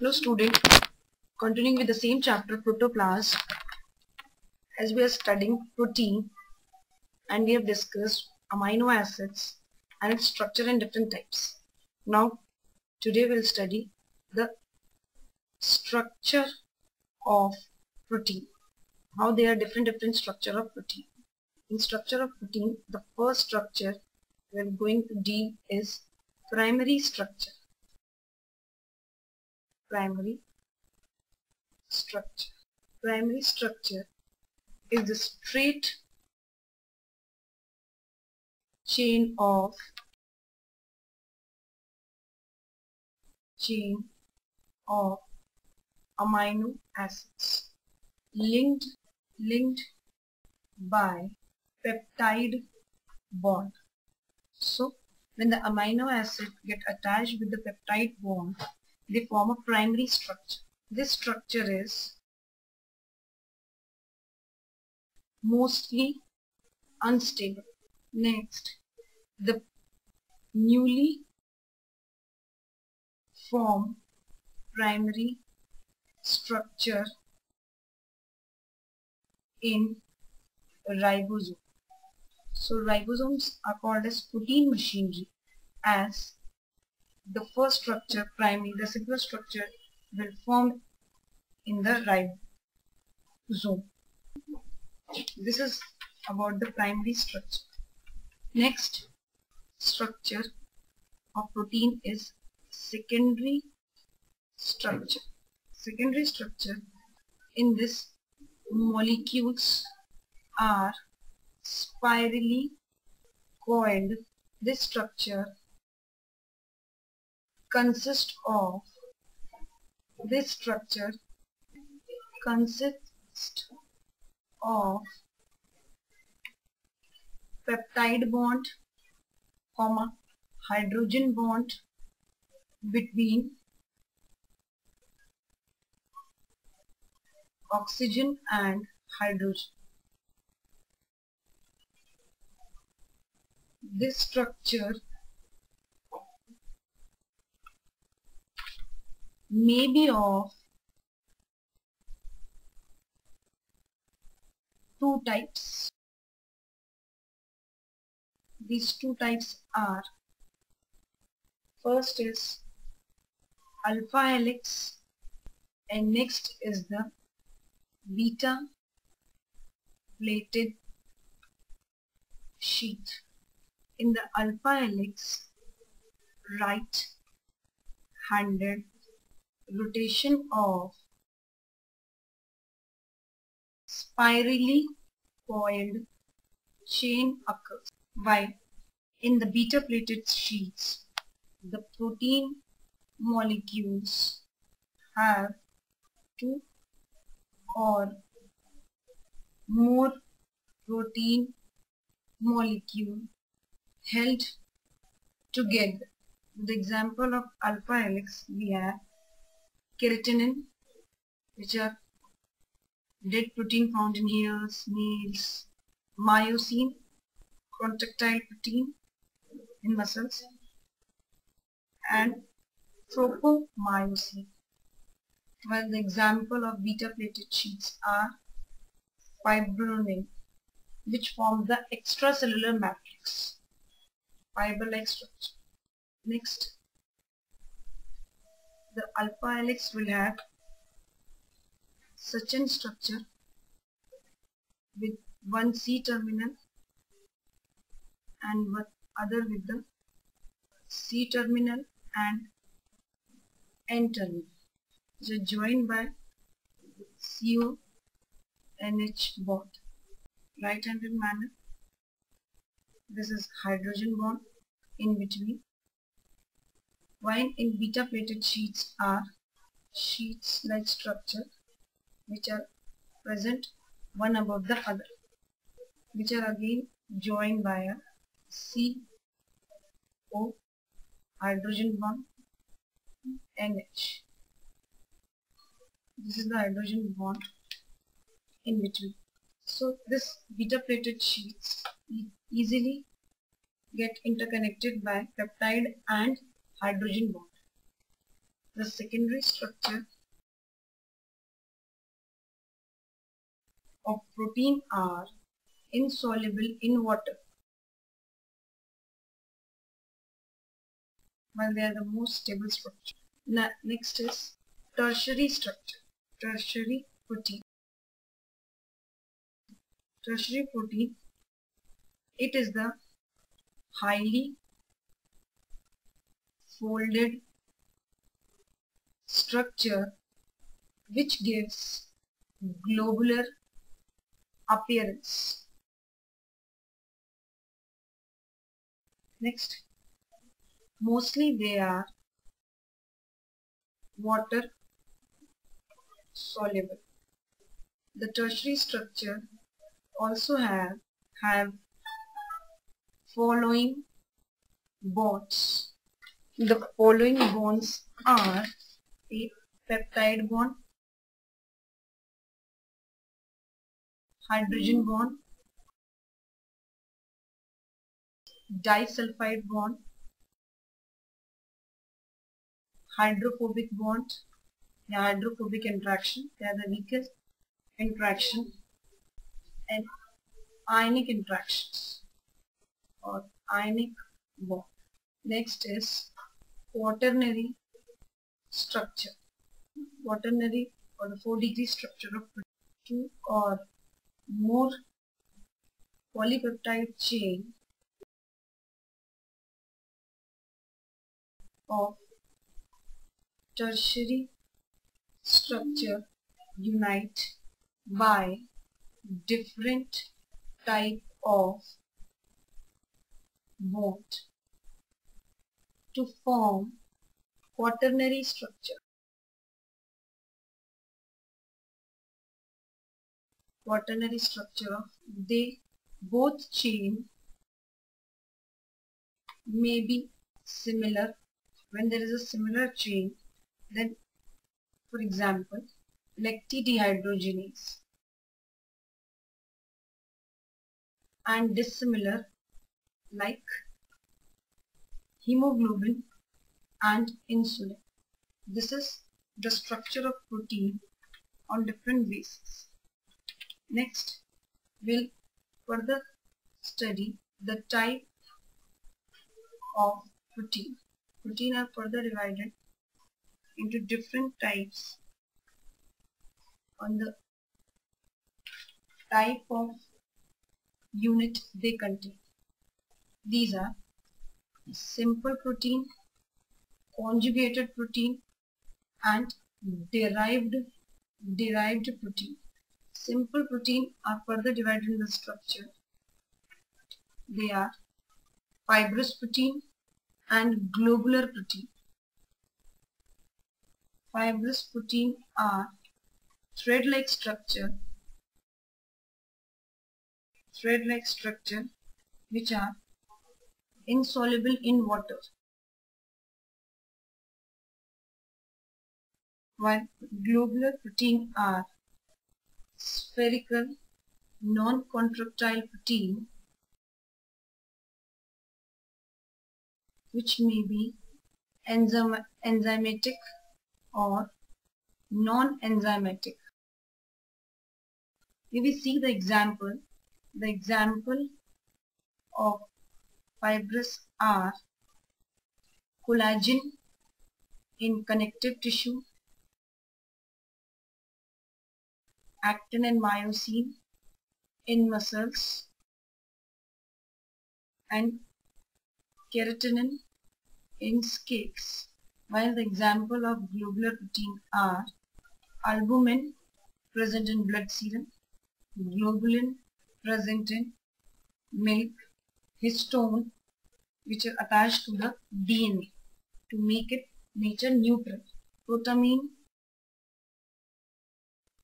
Hello student, continuing with the same chapter Protoplasm, as we are studying protein and we have discussed amino acids and its structure and different types. Now today we will study the structure of protein, how they are different structure of protein. In structure of protein, the first structure we are going to deal is primary structure. Primary structure. Primary structure is the straight chain of amino acids linked by peptide bond. So when the amino acid get attached with the peptide bond, they form a primary structure. This structure is mostly unstable. Next, the newly formed primary structure in ribosome. So ribosomes are called as protein machinery, as the first structure, primary, the simpler structure will form in the ribosome. This is about the primary structure. Next structure of protein is secondary structure. Secondary structure, in this molecules are spirally coiled. This structure consists of peptide bond, hydrogen bond between oxygen and hydrogen. This structure may be of two types. These two types are, first is alpha helix and next is the beta plated sheet. In the alpha helix, right-handed rotation of spirally coiled chain occurs, while in the beta plated sheets the protein molecules have two or more protein molecule held together. The example of alpha helix, we have keratin, which are dead protein found in hairs, nails, myosin, contractile protein in muscles, and tropomyosin. While the example of beta plated sheets are fibronin, which form the extracellular matrix, fiber-like structure. Next, the alpha helix will have such a structure with one C terminal and one other with the C terminal and N terminal, which are joined by CONH bond. Right-handed manner. This is hydrogen bond in between. While in beta plated sheets are sheets like structure which are present one above the other, which are again joined by a CO hydrogen bond NH. This is the hydrogen bond in between. So this beta plated sheets easily get interconnected by peptide and hydrogen bond. The secondary structure of protein are insoluble in water, while they are the most stable structure. Next is tertiary structure. Tertiary protein. Tertiary protein, it is the highly folded structure which gives globular appearance. Next, mostly they are water soluble. The tertiary structure also have following bonds. The following bonds are a peptide bond, hydrogen bond, disulfide bond, hydrophobic bond, the hydrophobic interaction, they are the weakest interaction, and ionic interactions or ionic bond. Next is quaternary structure. Quaternary or the 4-degree structure of 2 or more polypeptide chain of tertiary structure unite by different type of bond to form quaternary structure. Quaternary structure of they both chain may be similar. When there is a similar chain, then for example lactidehydrogenase, and dissimilar like hemoglobin and insulin. This is the structure of protein on different bases. Next, we'll further study the type of protein. Protein are further divided into different types on the type of unit they contain. These are simple protein, conjugated protein, and derived protein. Simple protein are further divided in the structure. They are fibrous protein and globular protein. Fibrous protein are thread-like structure which are insoluble in water, while globular protein are spherical, non-contractile protein which may be enzymatic or non-enzymatic. If we see the example of fibrous are collagen in connective tissue, actin and myosin in muscles, and keratin in scales. While the example of globular protein are albumin present in blood serum, globulin present in milk, histone which are attached to the DNA to make it nature neutral, protamine,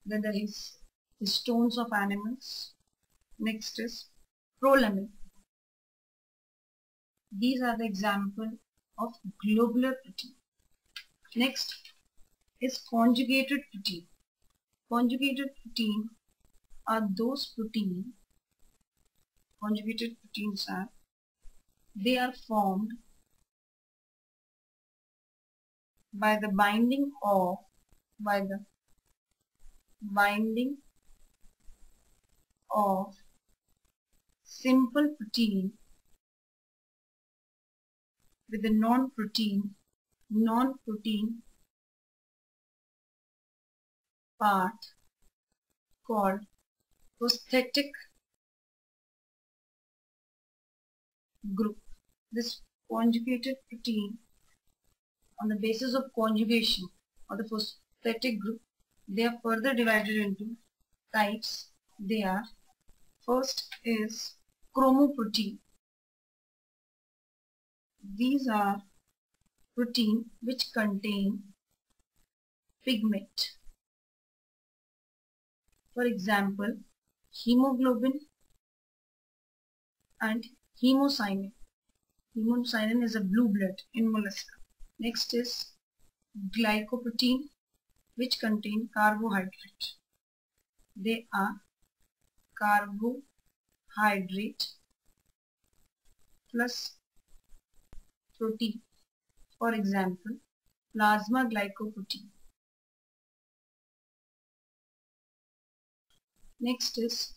then there is histones of animals. Next is prolamin. These are the example of globular protein. Next is conjugated protein. Conjugated protein are those proteins are formed by the binding of simple protein with the non-protein part called prosthetic group. This conjugated protein, on the basis of conjugation of the prosthetic group, they are further divided into types. They are, first is chromoprotein. These are protein which contain pigment. For example, hemoglobin and hemocyanin. Hemocyanin is a blue blood in mollusca. Next is glycoprotein, which contain carbohydrate. They are carbohydrate plus protein. For example, plasma glycoprotein. Next is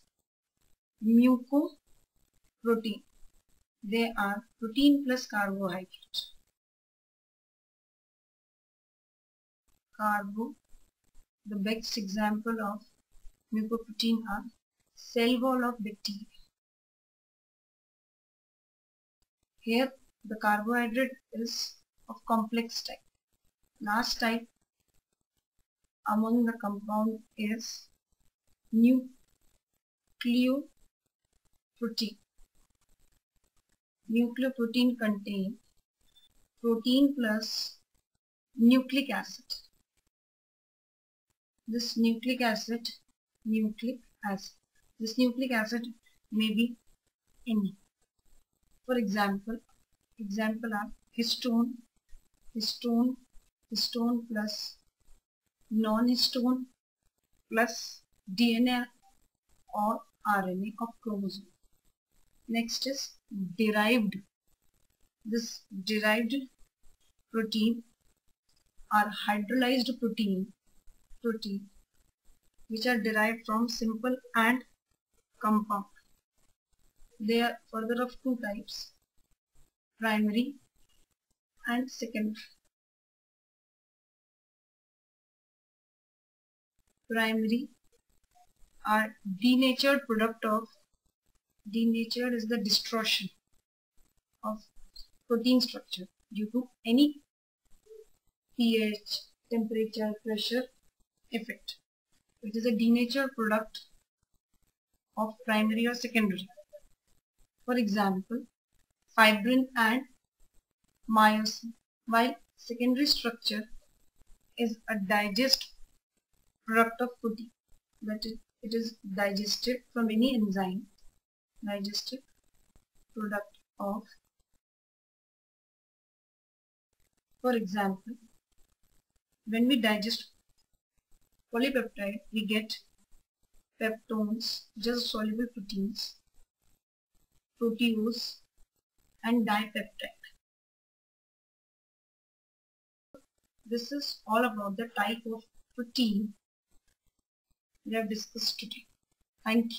mucoprotein. They are protein plus carbohydrate. The best example of mucoprotein are cell wall of bacteria. Here the carbohydrate is of complex type. Last type among the compound is nucleoprotein. Nucleoprotein contain protein plus nucleic acid. This nucleic acid may be any. For example are histone plus non-histone plus DNA or RNA of chromosome. Next is derived. This derived protein are hydrolyzed protein which are derived from simple and compound. They are further of two types, primary and secondary. Primary are denatured is the distortion of protein structure due to any pH, temperature, pressure effect. It is a denatured product of primary or secondary. For example, fibrin and myosin. While secondary structure is a digest product of protein, that it is digested from any enzyme. Digested product of, for example, when we digest polypeptide, we get peptones, just soluble proteins, proteose and dipeptide. This is all about the type of protein we have discussed today. Thank you.